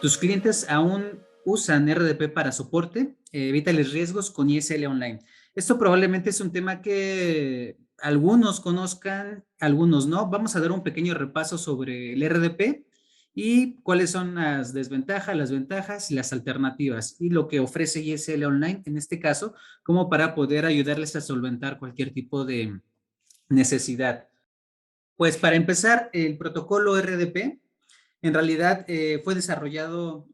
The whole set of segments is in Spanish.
¿Tus clientes aún usan RDP para soporte? Evítales riesgos con ISL Online. Esto probablemente es un tema que algunos conozcan, algunos no. Vamos a dar un pequeño repaso sobre el RDP y cuáles son las desventajas, las ventajas y las alternativas y lo que ofrece ISL Online en este caso, como para poder ayudarles a solventar cualquier tipo de necesidad. Pues para empezar, el protocolo RDP en realidad fue desarrollado,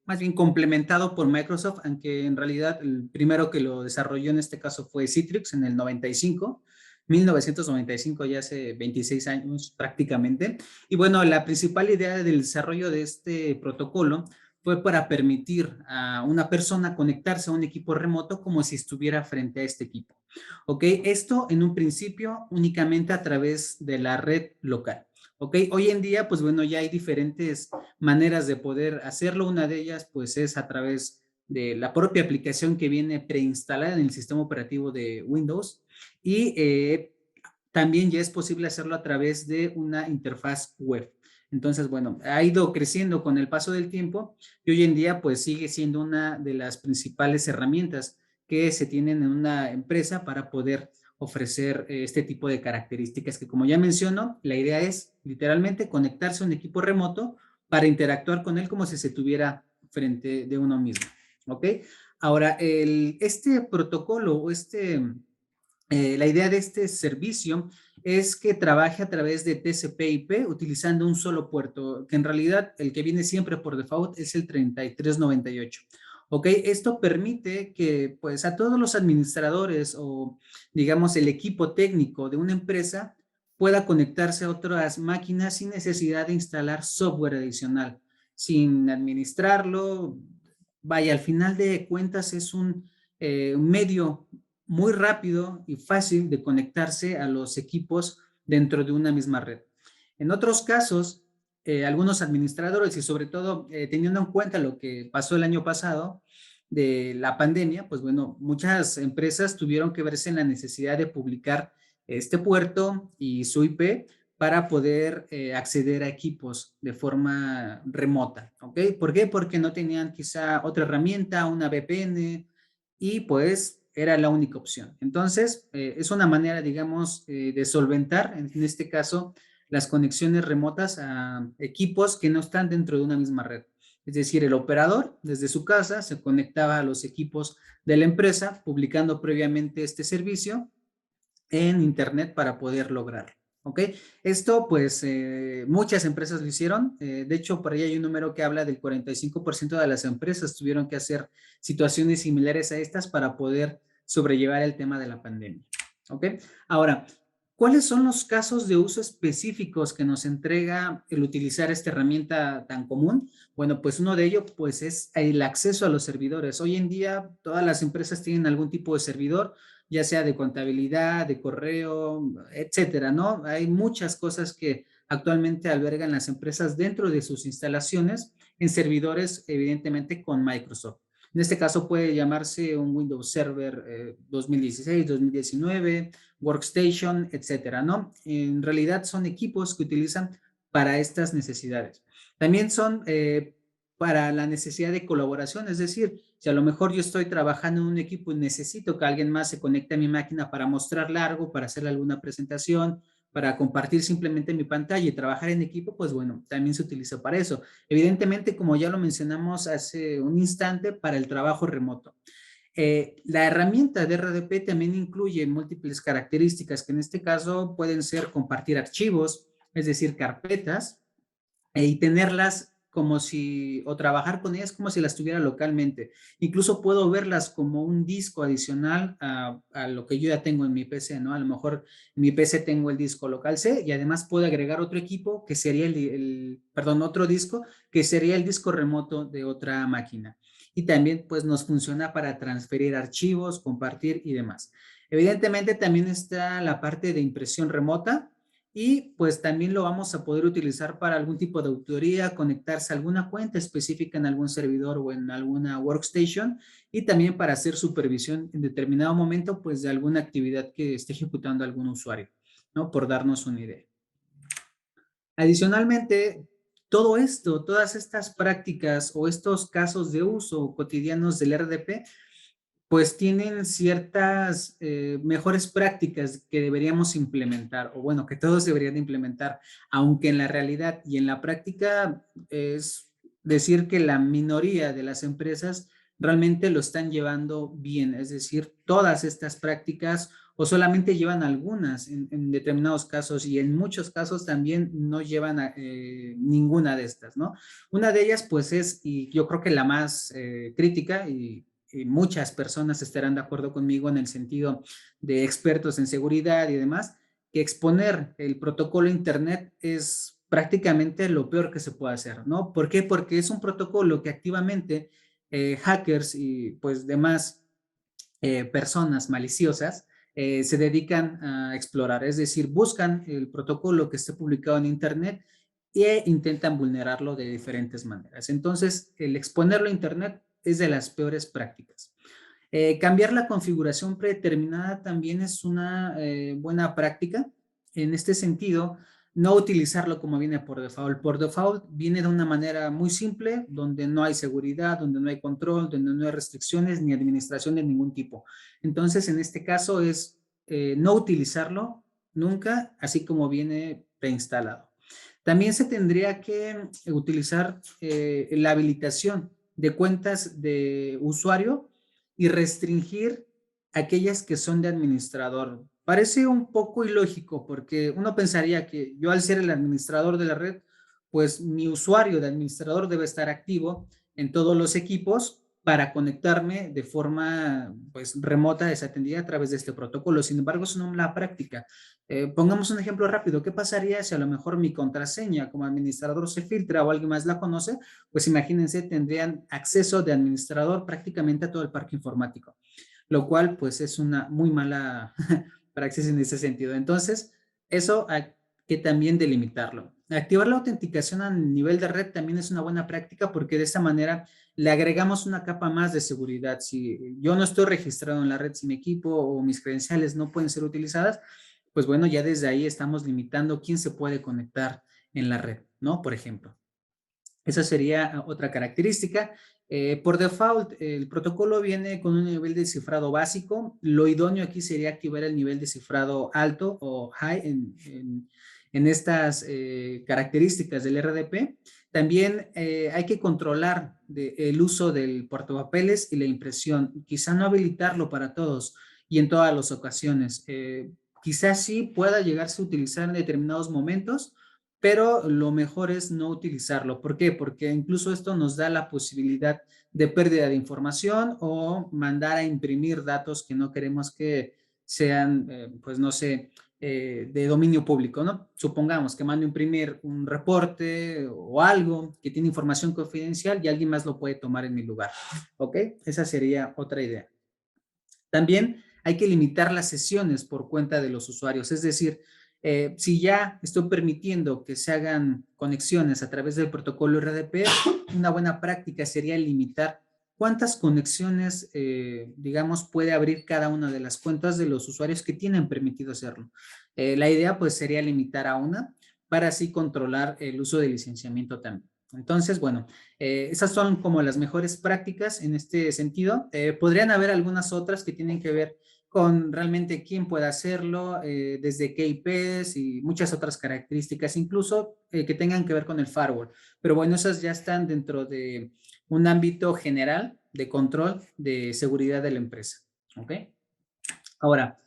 más bien complementado por Microsoft, aunque en realidad el primero que lo desarrolló en este caso fue Citrix en el 95, 1995, ya hace 26 años prácticamente. Y bueno, la principal idea del desarrollo de este protocolo fue para permitir a una persona conectarse a un equipo remoto como si estuviera frente a este equipo. ¿Ok? Esto en un principio únicamente a través de la red local. ¿Ok? Hoy en día, pues bueno, ya hay diferentes maneras de poder hacerlo. Una de ellas, pues es a través de la propia aplicación que viene preinstalada en el sistema operativo de Windows y también ya es posible hacerlo a través de una interfaz web. Entonces, bueno, ha ido creciendo con el paso del tiempo y hoy en día pues sigue siendo una de las principales herramientas que se tienen en una empresa para poder ofrecer este tipo de características que, como ya menciono, la idea es literalmente conectarse a un equipo remoto para interactuar con él como si se tuviera frente de uno mismo. ¿Ok? Ahora, este protocolo o la idea de este servicio es que trabaje a través de TCP/IP utilizando un solo puerto, que en realidad el que viene siempre por default es el 3398. ¿Ok? Esto permite que pues a todos los administradores o digamos el equipo técnico de una empresa pueda conectarse a otras máquinas sin necesidad de instalar software adicional, sin administrarlo. Vaya, al final de cuentas es un medio muy rápido y fácil de conectarse a los equipos dentro de una misma red. En otros casos, algunos administradores y sobre todo teniendo en cuenta lo que pasó el año pasado de la pandemia, pues bueno, muchas empresas tuvieron que verse en la necesidad de publicar este puerto y su IP para poder acceder a equipos de forma remota, ¿ok? ¿Por qué? Porque no tenían quizá otra herramienta, una VPN, y pues era la única opción. Entonces, es una manera, digamos, de solventar, en este caso, las conexiones remotas a equipos que no están dentro de una misma red. Es decir, el operador desde su casa se conectaba a los equipos de la empresa, publicando previamente este servicio en Internet para poder lograrlo. ¿Ok? Esto, pues, muchas empresas lo hicieron. De hecho, por ahí hay un número que habla del 45% de las empresas tuvieron que hacer situaciones similares a estas para poder sobrellevar el tema de la pandemia. ¿Ok? Ahora, ¿cuáles son los casos de uso específicos que nos entrega el utilizar esta herramienta tan común? Bueno, pues uno de ellos pues, es el acceso a los servidores. Hoy en día todas las empresas tienen algún tipo de servidor, ya sea de contabilidad, de correo, etcétera, ¿no? Hay muchas cosas que actualmente albergan las empresas dentro de sus instalaciones en servidores, evidentemente, con Microsoft. En este caso puede llamarse un Windows Server 2016, 2019, Workstation, etcétera, ¿no? En realidad son equipos que utilizan para estas necesidades. También son para la necesidad de colaboración, es decir, si a lo mejor yo estoy trabajando en un equipo y necesito que alguien más se conecte a mi máquina para mostrarle algo, para hacerle alguna presentación, para compartir simplemente mi pantalla y trabajar en equipo, pues bueno, también se utiliza para eso. Evidentemente, como ya lo mencionamos hace un instante, para el trabajo remoto. La herramienta de RDP también incluye múltiples características que en este caso pueden ser compartir archivos, es decir, carpetas, y tenerlas como si, o trabajar con ellas como si las tuviera localmente. Incluso puedo verlas como un disco adicional a lo que yo ya tengo en mi PC, ¿no? A lo mejor en mi PC tengo el disco local C y además puedo agregar otro equipo que sería perdón, otro disco que sería el disco remoto de otra máquina. Y también pues nos funciona para transferir archivos, compartir y demás. Evidentemente también está la parte de impresión remota, y pues también lo vamos a poder utilizar para algún tipo de auditoría, conectarse a alguna cuenta específica en algún servidor o en alguna workstation y también para hacer supervisión en determinado momento pues de alguna actividad que esté ejecutando algún usuario, ¿no? Por darnos una idea. Adicionalmente, Todo esto, todas estas prácticas o estos casos de uso cotidianos del RDP, pues tienen ciertas mejores prácticas que deberíamos implementar, o bueno, que todos deberían implementar, aunque en la realidad y en la práctica es decir que la minoría de las empresas realmente lo están llevando bien, es decir, todas estas prácticas o solamente llevan algunas en determinados casos y en muchos casos también no llevan ninguna de estas, ¿no? Una de ellas pues es, y yo creo que la más crítica y muchas personas estarán de acuerdo conmigo en el sentido de expertos en seguridad y demás, que exponer el protocolo Internet es prácticamente lo peor que se puede hacer, ¿no? ¿Por qué? Porque es un protocolo que activamente hackers y pues demás personas maliciosas se dedican a explorar, es decir, buscan el protocolo que esté publicado en Internet e intentan vulnerarlo de diferentes maneras. Entonces, el exponerlo a Internet es de las peores prácticas. Cambiar la configuración predeterminada también es una buena práctica. En este sentido, no utilizarlo como viene por default. Por default viene de una manera muy simple, donde no hay seguridad, donde no hay control, donde no hay restricciones ni administración de ningún tipo. Entonces, en este caso es no utilizarlo nunca, así como viene preinstalado. También se tendría que utilizar la habilitación de cuentas de usuario y restringir aquellas que son de administrador. Parece un poco ilógico porque uno pensaría que yo al ser el administrador de la red, pues mi usuario de administrador debe estar activo en todos los equipos para conectarme de forma pues remota, desatendida a través de este protocolo. Sin embargo, eso no es la práctica. Pongamos un ejemplo rápido. ¿Qué pasaría si a lo mejor mi contraseña como administrador se filtra o alguien más la conoce? Pues imagínense, tendrían acceso de administrador prácticamente a todo el parque informático, lo cual pues es una muy mala praxis en ese sentido. Entonces, eso hay que también delimitarlo. Activar la autenticación a nivel de red también es una buena práctica porque de esta manera le agregamos una capa más de seguridad. Si yo no estoy registrado en la red, si mi equipo o mis credenciales no pueden ser utilizadas, pues bueno, ya desde ahí estamos limitando quién se puede conectar en la red, ¿no? Por ejemplo. Esa sería otra característica. Por default, el protocolo viene con un nivel de cifrado básico. Lo idóneo aquí sería activar el nivel de cifrado alto o high en estas características del RDP. También hay que controlar el uso del portapapeles y la impresión. Quizá no habilitarlo para todos y en todas las ocasiones. Quizás sí pueda llegarse a utilizar en determinados momentos, pero lo mejor es no utilizarlo. ¿Por qué? Porque incluso esto nos da la posibilidad de pérdida de información o mandar a imprimir datos que no queremos que sean, pues no sé, de dominio público, ¿no? Supongamos que mando a imprimir un reporte o algo que tiene información confidencial y alguien más lo puede tomar en mi lugar, ¿ok? Esa sería otra idea. También hay que limitar las sesiones por cuenta de los usuarios, es decir, si ya estoy permitiendo que se hagan conexiones a través del protocolo RDP, una buena práctica sería limitar cuántas conexiones, digamos, puede abrir cada una de las cuentas de los usuarios que tienen permitido hacerlo. La idea pues sería limitar a una para así controlar el uso de licenciamiento también. Entonces, bueno, esas son como las mejores prácticas en este sentido. Podrían haber algunas otras que tienen que ver con realmente quién puede hacerlo, desde qué IPs y muchas otras características, incluso que tengan que ver con el firewall. Pero bueno, esas ya están dentro de un ámbito general de control de seguridad de la empresa. ¿Ok? Ahora,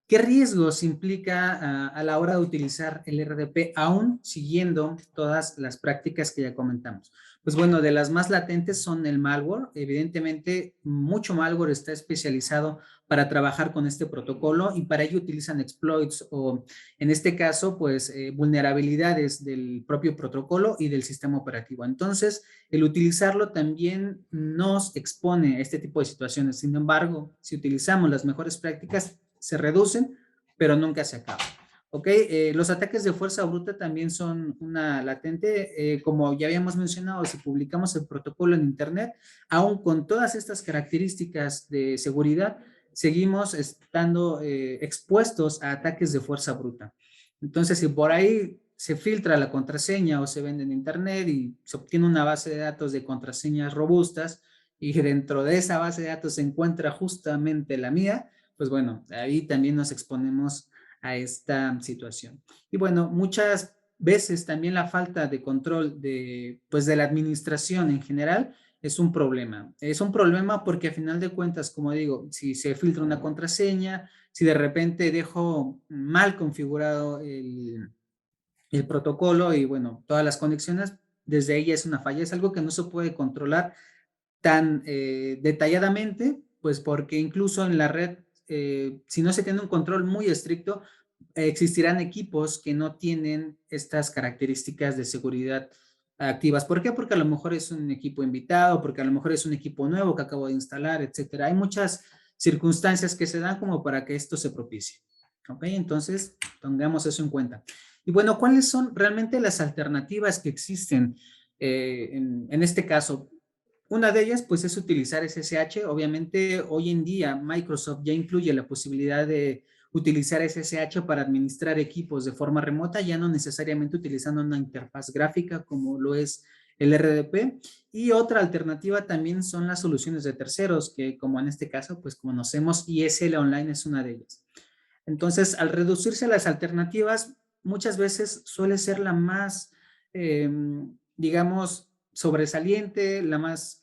¿qué riesgos implica a la hora de utilizar el RDP aún siguiendo todas las prácticas que ya comentamos? Pues bueno, de las más latentes son el malware. Evidentemente, mucho malware está especializado para trabajar con este protocolo y para ello utilizan exploits o, en este caso, pues vulnerabilidades del propio protocolo y del sistema operativo. Entonces, el utilizarlo también nos expone a este tipo de situaciones. Sin embargo, si utilizamos las mejores prácticas, se reducen, pero nunca se acaban. ¿Ok? Los ataques de fuerza bruta también son una latente. Como ya habíamos mencionado, si publicamos el protocolo en Internet, aún con todas estas características de seguridad, seguimos estando expuestos a ataques de fuerza bruta. Entonces, si por ahí se filtra la contraseña o se vende en internet y se obtiene una base de datos de contraseñas robustas y dentro de esa base de datos se encuentra justamente la mía, pues bueno, ahí también nos exponemos a esta situación. Y bueno, muchas veces también la falta de control de, pues de la administración en general es un problema. Es un problema porque a final de cuentas, como digo, si se filtra una contraseña, si de repente dejo mal configurado el protocolo y bueno, todas las conexiones, desde ahí es una falla, es algo que no se puede controlar tan detalladamente, pues porque incluso en la red, si no se tiene un control muy estricto, existirán equipos que no tienen estas características de seguridad activas. ¿Por qué? Porque a lo mejor es un equipo invitado, porque a lo mejor es un equipo nuevo que acabo de instalar, etcétera. Hay muchas circunstancias que se dan como para que esto se propicie. ¿Ok? Entonces, tengamos eso en cuenta. Y bueno, ¿cuáles son realmente las alternativas que existen en este caso? Una de ellas, pues, es utilizar SSH. Obviamente, hoy en día Microsoft ya incluye la posibilidad de utilizar SSH para administrar equipos de forma remota, ya no necesariamente utilizando una interfaz gráfica como lo es el RDP. Y otra alternativa también son las soluciones de terceros, que como en este caso, pues conocemos, ISL Online es una de ellas. Entonces, al reducirse las alternativas, muchas veces suele ser la más, digamos, sobresaliente, la más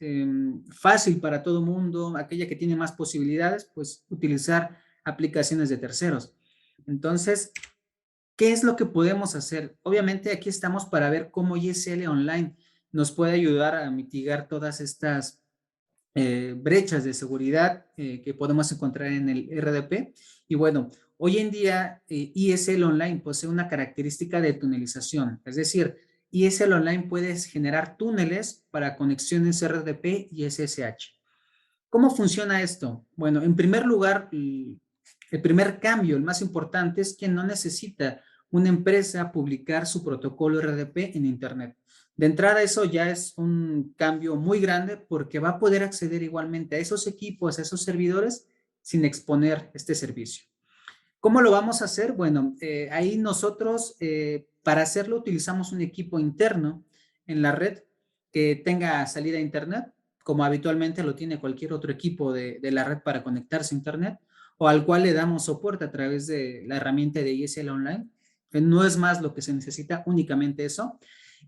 fácil para todo mundo, aquella que tiene más posibilidades, pues utilizar aplicaciones de terceros. Entonces, ¿qué es lo que podemos hacer? Obviamente aquí estamos para ver cómo ISL Online nos puede ayudar a mitigar todas estas brechas de seguridad que podemos encontrar en el RDP. Y bueno, hoy en día ISL Online posee una característica de tunelización, es decir, ISL Online puede generar túneles para conexiones RDP y SSH. ¿Cómo funciona esto? Bueno, en primer lugar, el primer cambio, el más importante, es que no necesita una empresa publicar su protocolo RDP en Internet. De entrada, eso ya es un cambio muy grande porque va a poder acceder igualmente a esos equipos, a esos servidores, sin exponer este servicio. ¿Cómo lo vamos a hacer? Bueno, ahí nosotros para hacerlo utilizamos un equipo interno en la red que tenga salida a Internet, como habitualmente lo tiene cualquier otro equipo de la red para conectarse a Internet, o al cual le damos soporte a través de la herramienta de ISL Online. No es más lo que se necesita, únicamente eso.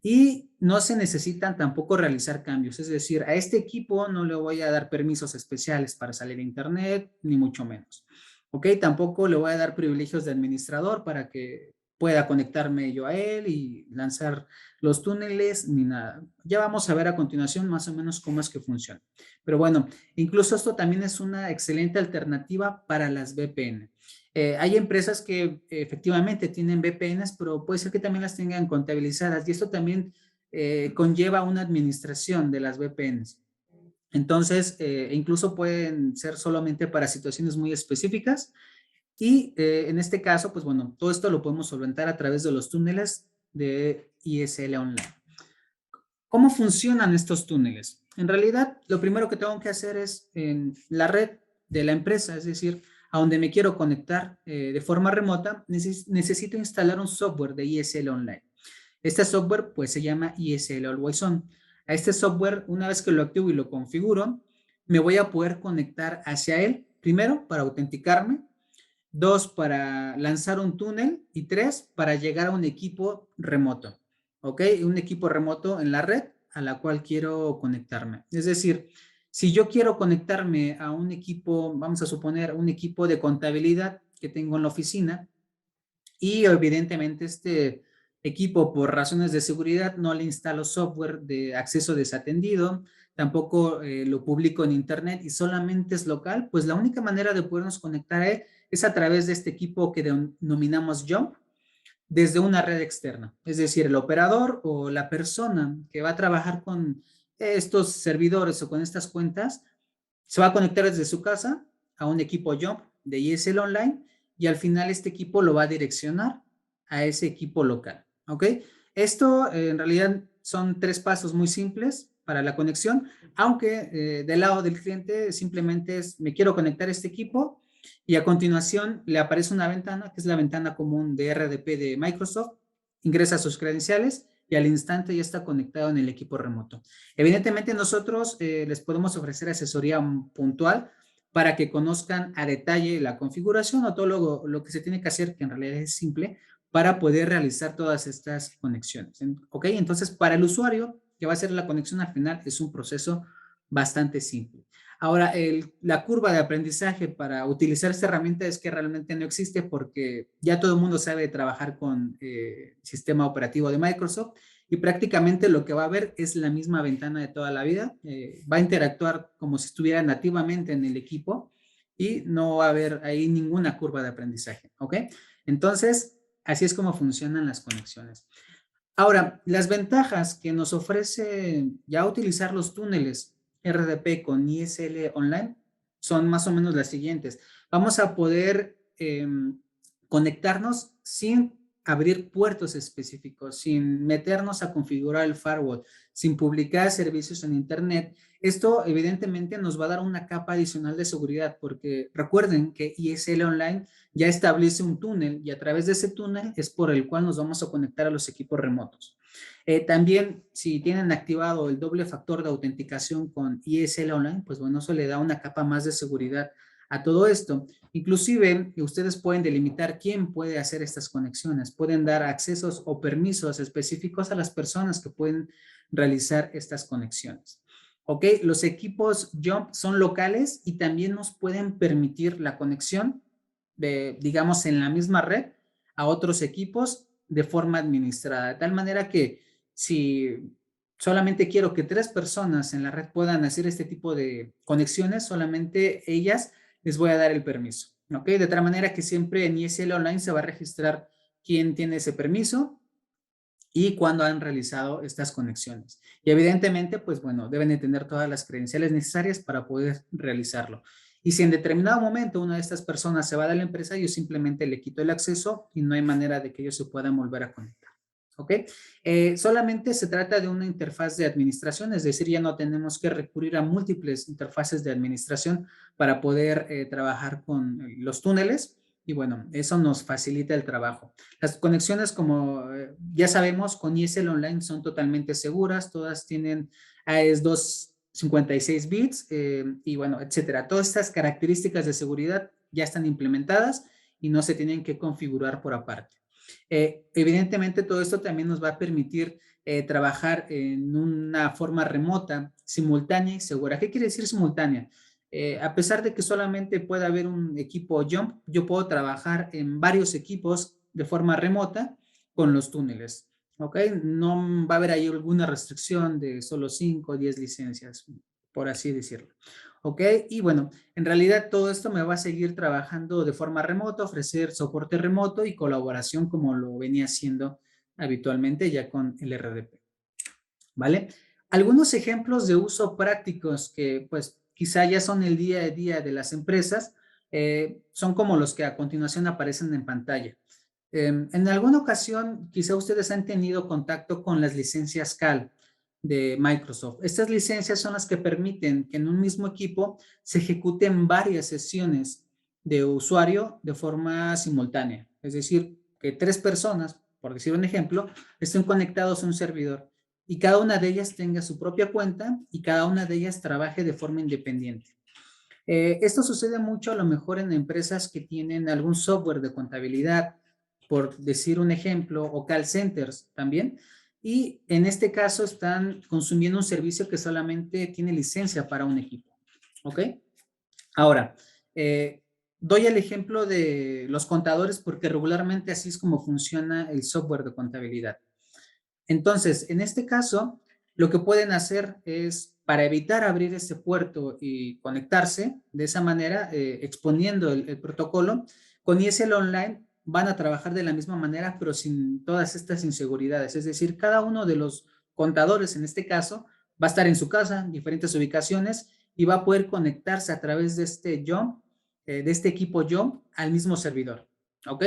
Y no se necesitan tampoco realizar cambios, es decir, a este equipo no le voy a dar permisos especiales para salir a Internet, ni mucho menos. ¿Ok? Tampoco le voy a dar privilegios de administrador para que pueda conectarme yo a él y lanzar los túneles ni nada. Ya vamos a ver a continuación más o menos cómo es que funciona. Pero bueno, incluso esto también es una excelente alternativa para las VPN. Hay empresas que efectivamente tienen VPNs, pero puede ser que también las tengan contabilizadas y esto también conlleva una administración de las VPNs. Entonces, incluso pueden ser solamente para situaciones muy específicas y en este caso, pues bueno, todo esto lo podemos solventar a través de los túneles de ISL Online. ¿Cómo funcionan estos túneles? En realidad, lo primero que tengo que hacer es en la red de la empresa, es decir, a donde me quiero conectar de forma remota, necesito instalar un software de ISL Online. Este software pues se llama ISL Always On. A este software, una vez que lo activo y lo configuro, me voy a poder conectar hacia él, primero para autenticarme, dos para lanzar un túnel y tres para llegar a un equipo remoto, ¿ok? Un equipo remoto en la red a la cual quiero conectarme. Es decir, si yo quiero conectarme a un equipo, vamos a suponer un equipo de contabilidad que tengo en la oficina, y evidentemente este equipo por razones de seguridad no le instalo software de acceso desatendido, tampoco lo publico en internet y solamente es local, pues la única manera de podernos conectar a él es a través de este equipo que denominamos Jump desde una red externa. Es decir, el operador o la persona que va a trabajar con estos servidores o con estas cuentas se va a conectar desde su casa a un equipo Jump de ESL Online y al final este equipo lo va a direccionar a ese equipo local. ¿Ok? Esto en realidad son tres pasos muy simples para la conexión, aunque del lado del cliente simplemente es me quiero conectar a este equipo y a continuación le aparece una ventana que es la ventana común de RDP de Microsoft ingresa sus credenciales y al instante ya está conectado en el equipo remoto. Evidentemente nosotros les podemos ofrecer asesoría puntual para que conozcan a detalle la configuración o todo lo que se tiene que hacer, que en realidad es simple, para poder realizar todas estas conexiones. ¿Ok? Entonces, para el usuario que va a hacer la conexión al final es un proceso bastante simple. Ahora, la curva de aprendizaje para utilizar esta herramienta es que realmente no existe porque ya todo el mundo sabe trabajar con sistema operativo de Microsoft y prácticamente lo que va a ver es la misma ventana de toda la vida. Va a interactuar como si estuviera nativamente en el equipo y no va a haber ahí ninguna curva de aprendizaje. ¿Ok? Entonces, así es como funcionan las conexiones. Ahora, las ventajas que nos ofrece ya utilizar los túneles RDP con ISL Online son más o menos las siguientes. Vamos a poder conectarnos sin abrir puertos específicos, sin meternos a configurar el firewall, sin publicar servicios en Internet. Esto evidentemente nos va a dar una capa adicional de seguridad porque recuerden que ISL Online ya establece un túnel y a través de ese túnel es por el cual nos vamos a conectar a los equipos remotos. También, si tienen activado el doble factor de autenticación con ISL Online, pues bueno, eso le da una capa más de seguridad a todo esto. Inclusive, ustedes pueden delimitar quién puede hacer estas conexiones, pueden dar accesos o permisos específicos a las personas que pueden realizar estas conexiones. ¿Ok? Los equipos Jump son locales y también nos pueden permitir la conexión de, digamos, en la misma red a otros equipos de forma administrada, de tal manera que si solamente quiero que 3 personas en la red puedan hacer este tipo de conexiones, solamente ellas les voy a dar el permiso, ¿ok? De tal manera que siempre en ISL Online se va a registrar quién tiene ese permiso y cuándo han realizado estas conexiones. Y evidentemente, pues bueno, deben de tener todas las credenciales necesarias para poder realizarlo. Y si en determinado momento una de estas personas se va de la empresa, yo simplemente le quito el acceso y no hay manera de que ellos se puedan volver a conectar. ¿Ok? Solamente se trata de una interfaz de administración, es decir, ya no tenemos que recurrir a múltiples interfaces de administración para poder trabajar con los túneles y bueno, eso nos facilita el trabajo. Las conexiones, como ya sabemos, con ISL Online son totalmente seguras, todas tienen AES 256 bits y bueno, etcétera. Todas estas características de seguridad ya están implementadas y no se tienen que configurar por aparte. Evidentemente, todo esto también nos va a permitir trabajar en una forma remota, simultánea y segura. ¿Qué quiere decir simultánea? A pesar de que solamente pueda haber un equipo Jump, yo puedo trabajar en varios equipos de forma remota con los túneles. ¿Ok? No va a haber ahí alguna restricción de solo 5 o 10 licencias, por así decirlo. ¿Ok? Y bueno, en realidad todo esto me va a seguir trabajando de forma remota, ofrecer soporte remoto y colaboración como lo venía haciendo habitualmente ya con el RDP. ¿Vale? Algunos ejemplos de uso prácticos que pues quizá ya son el día a día de las empresas son como los que a continuación aparecen en pantalla. En alguna ocasión quizá ustedes han tenido contacto con las licencias CAL de Microsoft. Estas licencias son las que permiten que en un mismo equipo se ejecuten varias sesiones de usuario de forma simultánea. Es decir, que 3 personas, por decir un ejemplo, estén conectados a un servidor y cada una de ellas tenga su propia cuenta y cada una de ellas trabaje de forma independiente. Esto sucede mucho a lo mejor en empresas que tienen algún software de contabilidad, por decir un ejemplo, o call centers también, y en este caso están consumiendo un servicio que solamente tiene licencia para un equipo. ¿Ok? Ahora, doy el ejemplo de los contadores porque regularmente así es como funciona el software de contabilidad. Entonces, en este caso, lo que pueden hacer es, para evitar abrir ese puerto y conectarse de esa manera, exponiendo el protocolo, con ISL Online van a trabajar de la misma manera, pero sin todas estas inseguridades. Es decir, cada uno de los contadores, en este caso, va a estar en su casa, en diferentes ubicaciones, y va a poder conectarse a través de este Jump, de este equipo Jump, al mismo servidor. ¿Ok?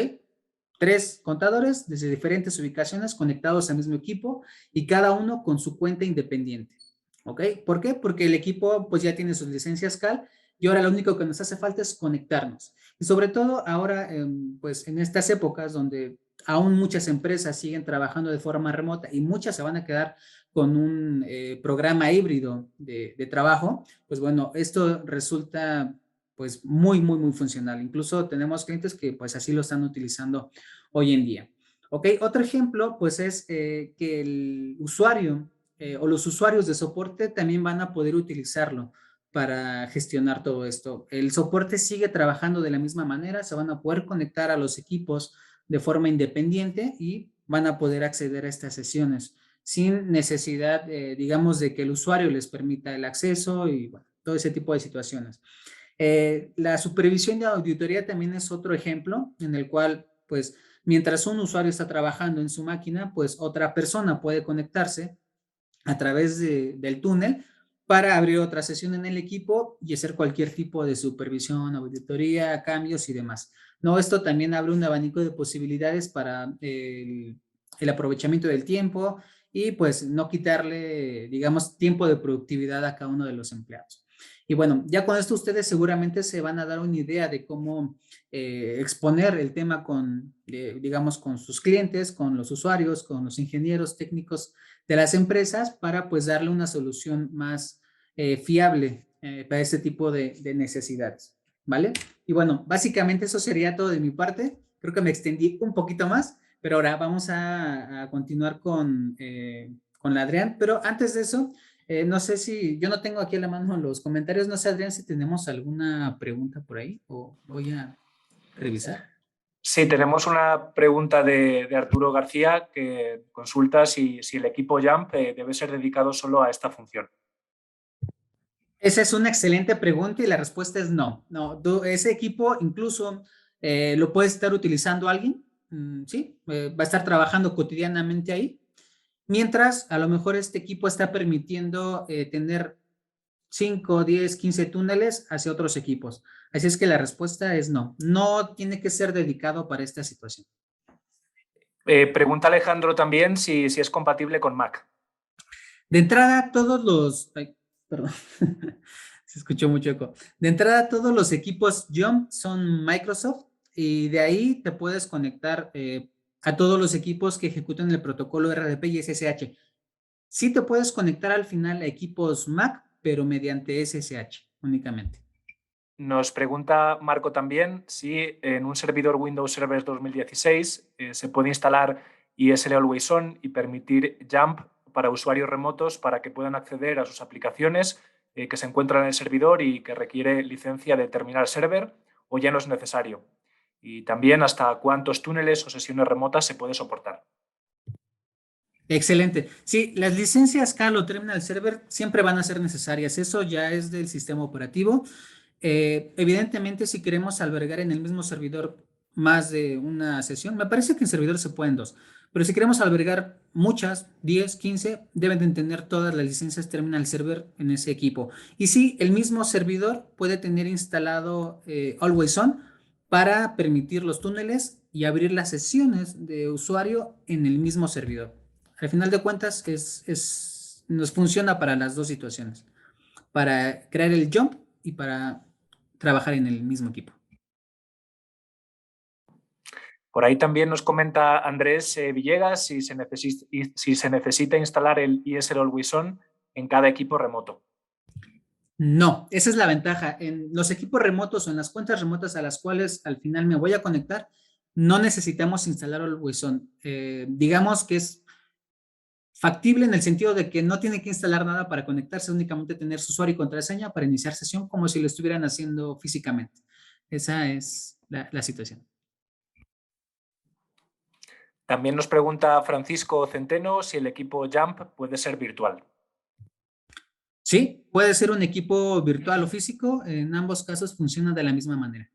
3 contadores desde diferentes ubicaciones conectados al mismo equipo y cada uno con su cuenta independiente. ¿Ok? ¿Por qué? Porque el equipo pues ya tiene sus licencias CAL y ahora lo único que nos hace falta es conectarnos. Y sobre todo ahora, pues en estas épocas donde aún muchas empresas siguen trabajando de forma remota y muchas se van a quedar con un programa híbrido de trabajo, pues bueno, esto resulta pues muy funcional. Incluso tenemos clientes que pues así lo están utilizando hoy en día. Ok, otro ejemplo pues es que el usuario o los usuarios de soporte también van a poder utilizarlo para gestionar todo esto. El soporte sigue trabajando de la misma manera, se van a poder conectar a los equipos de forma independiente y van a poder acceder a estas sesiones sin necesidad, digamos, de que el usuario les permita el acceso y bueno, todo ese tipo de situaciones. La supervisión de auditoría también es otro ejemplo en el cual, pues, mientras un usuario está trabajando en su máquina, pues otra persona puede conectarse a través del túnel para abrir otra sesión en el equipo y hacer cualquier tipo de supervisión, auditoría, cambios y demás. No, esto también abre un abanico de posibilidades para el aprovechamiento del tiempo y pues no quitarle, digamos, tiempo de productividad a cada uno de los empleados. Y bueno, ya con esto ustedes seguramente se van a dar una idea de cómo exponer el tema con, digamos, con sus clientes, con los usuarios, con los ingenieros técnicos de las empresas para pues darle una solución más fiable para este tipo de necesidades, ¿vale? Y bueno, básicamente eso sería todo de mi parte. Creo que me extendí un poquito más, pero ahora vamos a continuar con la Adrián. Pero antes de eso, no sé si, yo no tengo aquí a la mano los comentarios, no sé Adrián si tenemos alguna pregunta por ahí o voy a revisar. Sí, tenemos una pregunta de Arturo García que consulta si el equipo Jump debe ser dedicado solo a esta función. Esa es una excelente pregunta y la respuesta es no. No, ese equipo incluso lo puede estar utilizando alguien, ¿sí? Va a estar trabajando cotidianamente ahí, mientras a lo mejor este equipo está permitiendo tener 5, 10, 15 túneles hacia otros equipos. Así es que la respuesta es no. No tiene que ser dedicado para esta situación. Pregunta Alejandro también si es compatible con Mac. De entrada, todos los... Ay, perdón, se escuchó mucho eco. De entrada, todos los equipos Jump son Microsoft y de ahí te puedes conectar a todos los equipos que ejecutan el protocolo RDP y SSH. Sí te puedes conectar al final a equipos Mac, pero mediante SSH únicamente. Nos pregunta Marco también si en un servidor Windows Server 2016 se puede instalar ESL Always On y permitir Jump para usuarios remotos para que puedan acceder a sus aplicaciones que se encuentran en el servidor y que requiere licencia de terminal server o ya no es necesario. Y también hasta cuántos túneles o sesiones remotas se puede soportar. Excelente. Sí, las licencias CAL o Terminal Server siempre van a ser necesarias. Eso ya es del sistema operativo. Evidentemente, si queremos albergar en el mismo servidor más de una sesión, me parece que en servidor se pueden dos, pero si queremos albergar muchas, 10, 15, deben de tener todas las licencias Terminal Server en ese equipo. Y sí, el mismo servidor puede tener instalado Always On para permitir los túneles y abrir las sesiones de usuario en el mismo servidor. Al final de cuentas, nos funciona para las dos situaciones, para crear el jump y para trabajar en el mismo equipo. Por ahí también nos comenta Andrés Villegas si se necesita instalar el ESL Always On en cada equipo remoto. No, esa es la ventaja. En los equipos remotos o en las cuentas remotas a las cuales al final me voy a conectar, no necesitamos instalar Always On. Digamos que es factible en el sentido de que no tiene que instalar nada para conectarse, únicamente tener su usuario y contraseña para iniciar sesión como si lo estuvieran haciendo físicamente. Esa es la situación. También nos pregunta Francisco Centeno si el equipo Jump puede ser virtual. Sí, puede ser un equipo virtual o físico. En ambos casos funciona de la misma manera.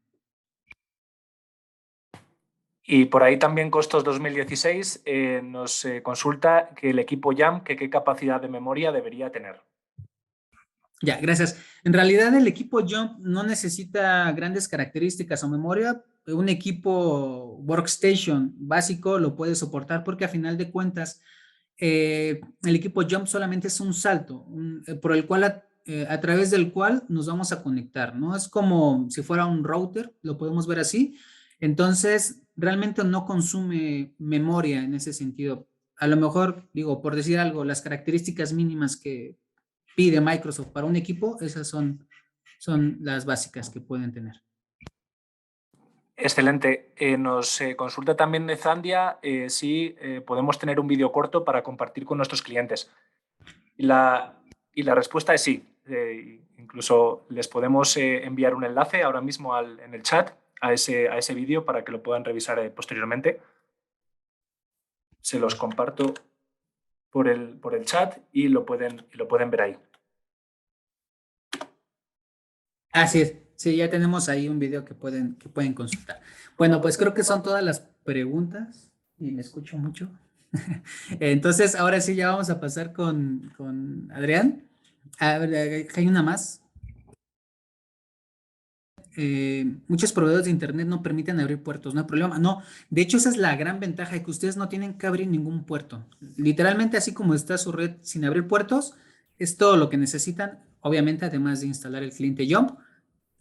Y por ahí también Costos 2016 nos consulta que el equipo Jump, qué capacidad de memoria debería tener. Ya, gracias. En realidad el equipo Jump no necesita grandes características o memoria. Un equipo Workstation básico lo puede soportar porque a final de cuentas el equipo Jump solamente es un salto por el cual a través del cual nos vamos a conectar, ¿no? Es como si fuera un router, lo podemos ver así. Entonces, realmente no consume memoria en ese sentido. A lo mejor, digo, por decir algo, las características mínimas que pide Microsoft para un equipo, esas son las básicas que pueden tener. Excelente. Nos consulta también Nezandia si podemos tener un vídeo corto para compartir con nuestros clientes. Y la respuesta es sí. Incluso les podemos enviar un enlace ahora mismo en el chat a ese vídeo para que lo puedan revisar posteriormente. Se los comparto por el chat y lo pueden ver ahí. Así es. Sí, ya tenemos ahí un video que pueden consultar. Bueno, pues creo que son todas las preguntas y me escucho mucho. Entonces, ahora sí, ya vamos a pasar con Adrián. A ver, hay una más. Muchos proveedores de Internet no permiten abrir puertos, no hay problema. No, de hecho, esa es la gran ventaja de que ustedes no tienen que abrir ningún puerto. Literalmente, así como está su red sin abrir puertos, es todo lo que necesitan, obviamente, además de instalar el cliente Jump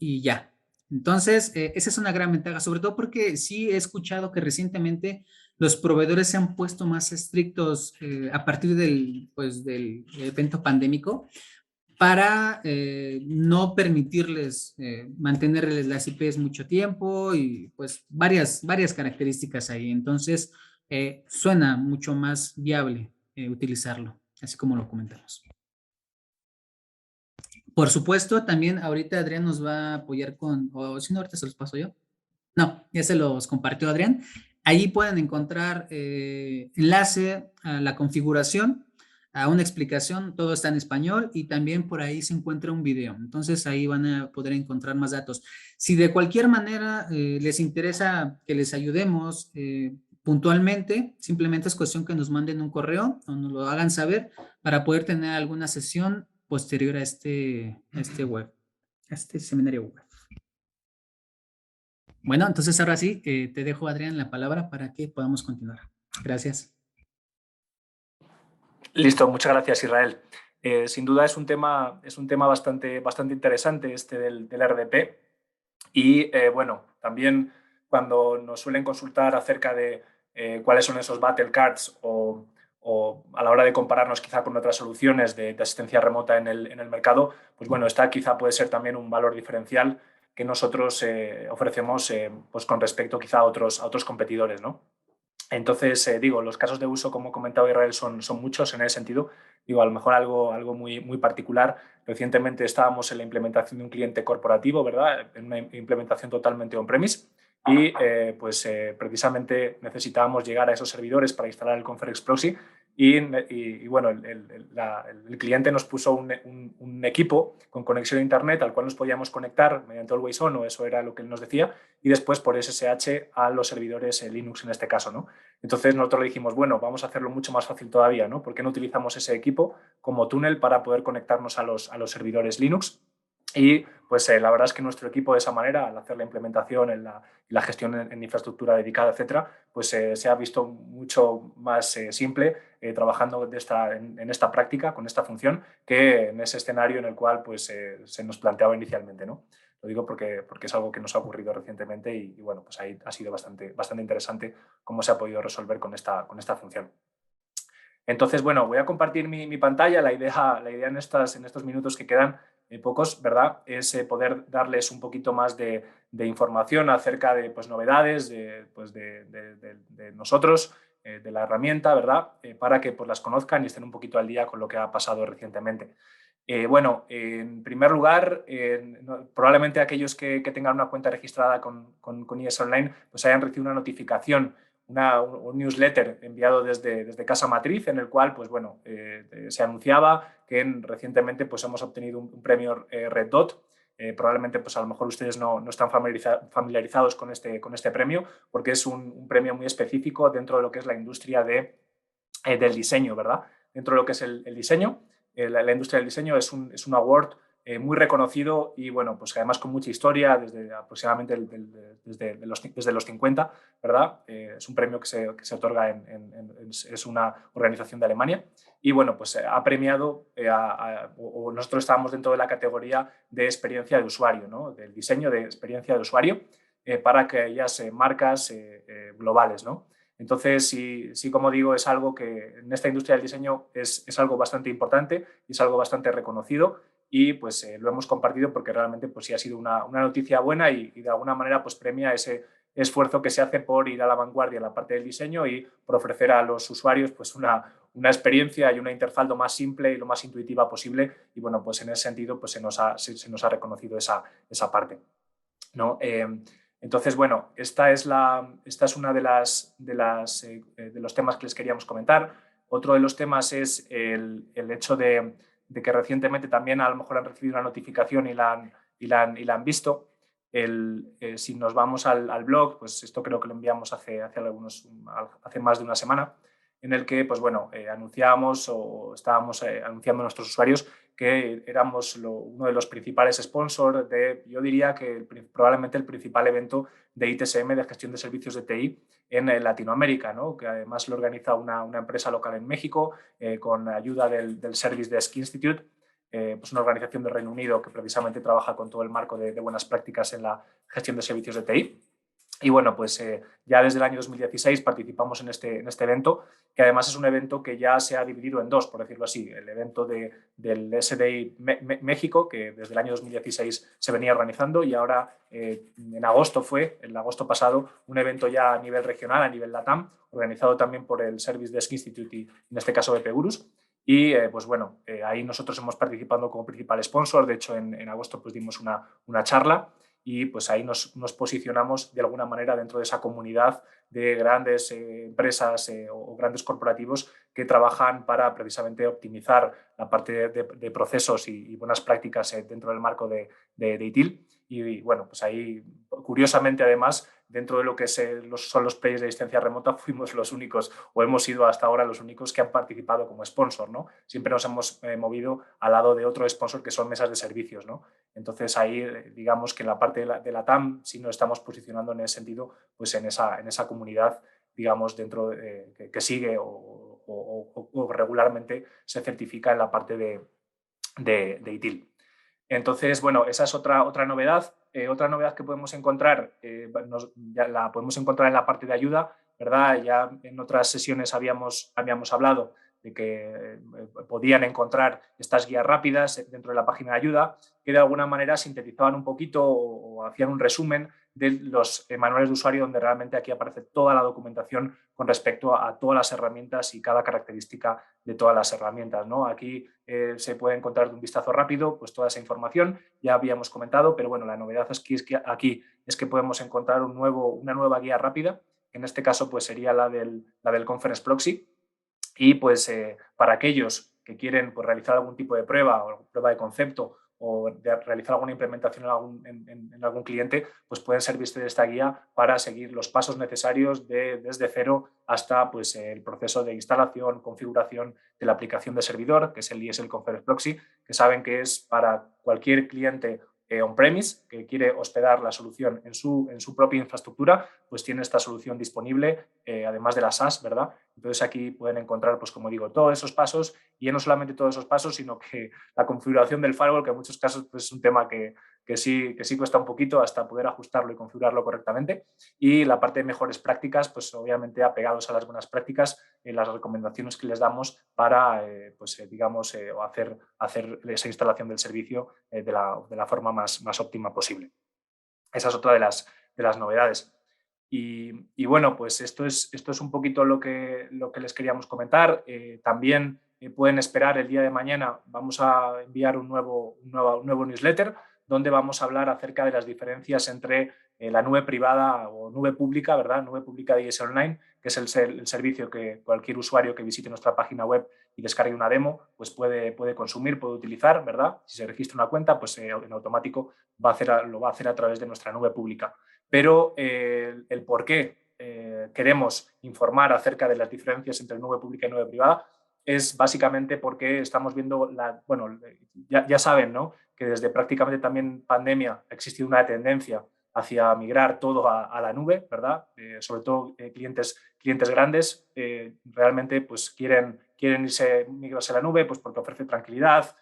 y ya. Entonces, esa es una gran ventaja, sobre todo porque sí he escuchado que recientemente los proveedores se han puesto más estrictos a partir del evento pandémico para no permitirles mantenerles las IPs mucho tiempo y pues varias características ahí. Entonces, suena mucho más viable utilizarlo, así como lo comentamos. Por supuesto, también ahorita Adrián nos va a apoyar o si no, ahorita se los paso yo. No, ya se los compartió Adrián. Allí pueden encontrar enlace a la configuración, a una explicación, todo está en español y también por ahí se encuentra un video. Entonces ahí van a poder encontrar más datos. Si de cualquier manera les interesa que les ayudemos puntualmente, simplemente es cuestión que nos manden un correo o nos lo hagan saber para poder tener alguna sesión posterior a este a este seminario web. Bueno, entonces ahora sí, te dejo, Adrián, la palabra para que podamos continuar. Gracias. Listo, muchas gracias, Israel. Sin duda es un tema bastante interesante este del RDP. Y bueno, también cuando nos suelen consultar acerca de cuáles son esos battle cards o a la hora de compararnos quizá con otras soluciones de asistencia remota en el mercado, pues bueno, esta quizá puede ser también un valor diferencial que nosotros ofrecemos pues con respecto quizá a otros competidores, ¿no? Entonces, digo, los casos de uso, como comentaba Israel, son muchos en ese sentido. Digo, a lo mejor algo muy particular. Recientemente estábamos en la implementación de un cliente corporativo, ¿verdad? En una implementación totalmente on-premise y precisamente necesitábamos llegar a esos servidores para instalar el Conferex Proxy y bueno, el cliente nos puso un equipo con conexión a Internet al cual nos podíamos conectar mediante Always On, o eso era lo que él nos decía, y después por SSH a los servidores Linux en este caso, ¿no? Entonces nosotros le dijimos, bueno, vamos a hacerlo mucho más fácil todavía, ¿no? ¿Por qué no utilizamos ese equipo como túnel para poder conectarnos a los servidores Linux? Y pues la verdad es que nuestro equipo de esa manera, al hacer la implementación, la gestión en infraestructura dedicada, etcétera, pues se ha visto mucho más simple trabajando en esta práctica, con esta función, que en ese escenario en el cual pues, se nos planteaba inicialmente, ¿no? Lo digo porque es algo que nos ha ocurrido recientemente y bueno, pues ahí ha sido bastante interesante cómo se ha podido resolver con esta función. Entonces, bueno, voy a compartir mi pantalla. La idea en estos minutos que quedan, pocos, ¿verdad?, es poder darles un poquito más de información acerca de pues, novedades de nosotros, de la herramienta, ¿verdad?, para que pues, las conozcan y estén un poquito al día con lo que ha pasado recientemente. Bueno, en primer lugar, probablemente aquellos que tengan una cuenta registrada con IES Online pues hayan recibido una notificación, un newsletter enviado desde Casa Matriz, en el cual pues, bueno, se anunciaba que recientemente pues, hemos obtenido un premio Red Dot. Probablemente pues, a lo mejor ustedes no están familiarizados con este premio, porque es un premio muy específico dentro de lo que es la industria del diseño, ¿verdad? Dentro de lo que es el diseño, la industria del diseño es un award muy reconocido y bueno, pues además con mucha historia desde aproximadamente desde los 50, ¿verdad? Es un premio que se otorga es una organización de Alemania y bueno, pues ha premiado o nosotros estábamos dentro de la categoría de experiencia de usuario, ¿no? Del diseño de experiencia de usuario para aquellas marcas globales, ¿no? Entonces, sí, sí, como digo, es algo que en esta industria del diseño es algo bastante importante y es algo bastante reconocido y pues lo hemos compartido porque realmente pues sí ha sido una noticia buena y de alguna manera pues premia ese esfuerzo que se hace por ir a la vanguardia en la parte del diseño y por ofrecer a los usuarios pues una experiencia y una interfaz lo más simple y lo más intuitiva posible y bueno, pues en ese sentido pues se nos ha reconocido esa parte, ¿no? Entonces, bueno, esta es una de los temas que les queríamos comentar. Otro de los temas es el hecho de que recientemente también a lo mejor han recibido una notificación y la han visto. Si nos vamos al blog, pues esto creo que lo enviamos hace más de una semana, en el que pues bueno, anunciábamos o estábamos anunciando a nuestros usuarios que éramos uno de los principales sponsors de, yo diría que probablemente el principal evento de ITSM, de gestión de servicios de TI, en Latinoamérica, ¿no? Que además lo organiza una empresa local en México con ayuda del Service Desk Institute, pues una organización de Reino Unido que precisamente trabaja con todo el marco de buenas prácticas en la gestión de servicios de TI. Y bueno, pues ya desde el año 2016 participamos en este evento, que además es un evento que ya se ha dividido en dos, por decirlo así. El evento del SDI México, que desde el año 2016 se venía organizando, y ahora en agosto pasado, un evento ya a nivel regional, a nivel LATAM, organizado también por el Service Desk Institute y en este caso BP Gurus. Y pues bueno, ahí nosotros hemos participado como principal sponsor. De hecho, en agosto pues dimos una charla y pues ahí nos posicionamos de alguna manera dentro de esa comunidad de grandes empresas o grandes corporativos que trabajan para precisamente optimizar la parte de procesos y buenas prácticas dentro del marco de ITIL. Y bueno, pues ahí, curiosamente, además, dentro de lo que son los players de distancia remota, fuimos los únicos, o hemos sido hasta ahora los únicos que han participado como sponsor, ¿no? Siempre nos hemos movido al lado de otro sponsor que son mesas de servicios, ¿no? Entonces ahí, digamos que en la parte de la TAM sí nos estamos posicionando en ese sentido, pues en esa comunidad, digamos, dentro que sigue o regularmente se certifica en la parte de ITIL. Entonces, bueno, esa es otra novedad. Otra novedad que podemos encontrar, ya la podemos encontrar en la parte de ayuda, ¿verdad? Ya en otras sesiones habíamos hablado de que podían encontrar estas guías rápidas dentro de la página de ayuda, que de alguna manera sintetizaban un poquito o hacían un resumen de los manuales de usuario, donde realmente aquí aparece toda la documentación con respecto a todas las herramientas y cada característica de todas las herramientas, ¿no? Aquí se puede encontrar de un vistazo rápido pues toda esa información, ya habíamos comentado, pero bueno, la novedad aquí es que podemos encontrar una nueva guía rápida, que en este caso pues sería la del Conference Proxy, y pues para aquellos que quieren pues, realizar algún tipo de prueba o prueba de concepto o realizar alguna implementación en algún cliente, pues pueden servirse de esta guía para seguir los pasos necesarios desde cero hasta pues, el proceso de instalación, configuración de la aplicación de servidor, que es el ESL Conference Proxy, que saben que es para cualquier cliente on-premise que quiere hospedar la solución en su propia infraestructura, pues tiene esta solución disponible, además de la SaaS, ¿verdad? Entonces aquí pueden encontrar, pues como digo, todos esos pasos y no solamente todos esos pasos, sino que la configuración del firewall, que en muchos casos pues, es un tema que sí cuesta un poquito hasta poder ajustarlo y configurarlo correctamente. Y la parte de mejores prácticas, pues obviamente apegados a las buenas prácticas, las recomendaciones que les damos para, digamos, hacer esa instalación del servicio de la forma más óptima posible. Esa es otra de las novedades. Y bueno, pues esto es un poquito lo que les queríamos comentar. También pueden esperar el día de mañana, vamos a enviar un nuevo newsletter donde vamos a hablar acerca de las diferencias entre la nube privada o nube pública, ¿verdad? Nube pública de IS Online, que es el servicio que cualquier usuario que visite nuestra página web y descargue una demo, pues puede consumir, puede utilizar, ¿verdad? Si se registra una cuenta, pues en automático lo va a hacer a través de nuestra nube pública. Pero el por qué queremos informar acerca de las diferencias entre nube pública y nube privada es básicamente porque estamos viendo, ya saben, ¿no? Que desde prácticamente también pandemia ha existido una tendencia hacia migrar todo a la nube, ¿verdad? Sobre todo clientes grandes realmente pues quieren migrarse a la nube pues porque ofrece tranquilidad,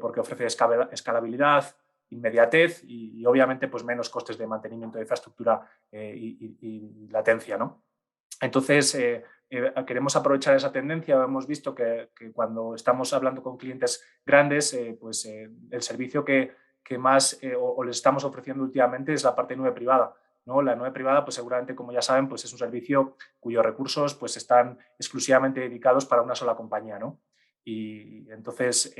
porque ofrece escalabilidad, inmediatez y obviamente pues menos costes de mantenimiento de infraestructura y latencia, ¿no? Entonces, queremos aprovechar esa tendencia. Hemos visto que cuando estamos hablando con clientes grandes, pues el servicio que más o les estamos ofreciendo últimamente es la parte nube privada, ¿no? La nube privada, pues seguramente, como ya saben, pues es un servicio cuyos recursos pues, están exclusivamente dedicados para una sola compañía, ¿no? Y entonces,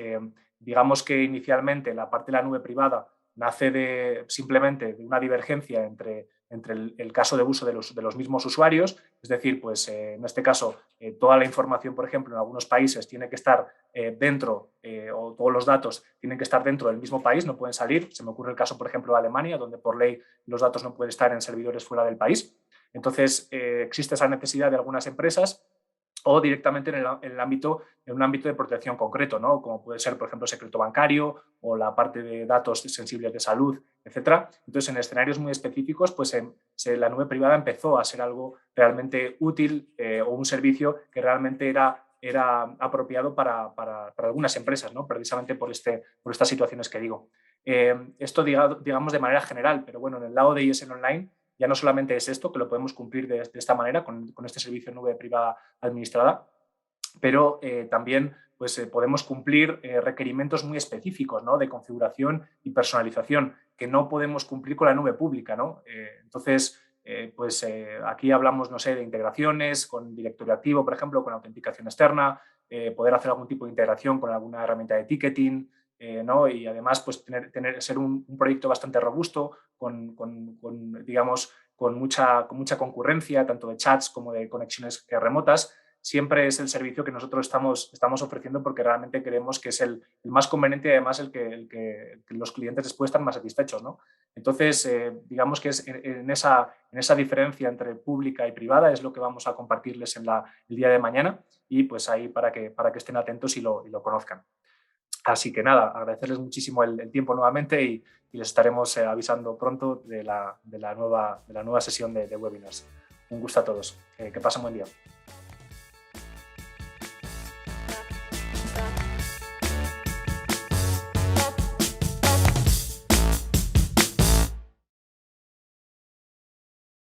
digamos que inicialmente la parte de la nube privada nace simplemente de una divergencia entre el caso de uso de los mismos usuarios, es decir, pues en este caso toda la información, por ejemplo, en algunos países tiene que estar dentro o todos los datos tienen que estar dentro del mismo país, no pueden salir. Se me ocurre el caso, por ejemplo, de Alemania, donde por ley los datos no pueden estar en servidores fuera del país. Entonces, existe esa necesidad de algunas empresas o directamente en un ámbito de protección concreto, ¿no? Como puede ser, por ejemplo, secreto bancario o la parte de datos sensibles de salud, etcétera. Entonces, en escenarios muy específicos, pues la nube privada empezó a ser algo realmente útil o un servicio que realmente era apropiado para algunas empresas, ¿no? Precisamente por estas situaciones que digo. Esto digamos de manera general, pero bueno, en el lado de ESL Online ya no solamente es esto, que lo podemos cumplir de esta manera con este servicio de nube privada administrada, pero también pues, podemos cumplir requerimientos muy específicos, ¿no? De configuración y personalización que no podemos cumplir con la nube pública, ¿no? Entonces, aquí hablamos, no sé, de integraciones con directorio activo, por ejemplo, con autenticación externa, poder hacer algún tipo de integración con alguna herramienta de ticketing, ¿no? Y además pues, ser un proyecto bastante robusto, digamos, con mucha concurrencia, tanto de chats como de conexiones remotas. Siempre es el servicio que nosotros estamos ofreciendo porque realmente creemos que es el más conveniente y además el que los clientes después están más satisfechos, ¿no? Entonces, digamos que es en esa diferencia entre pública y privada es lo que vamos a compartirles el día de mañana y pues ahí para que estén atentos y lo conozcan. Así que nada, agradecerles muchísimo el tiempo nuevamente y les estaremos avisando pronto de la nueva sesión de webinars. Un gusto a todos. Que pasen buen día.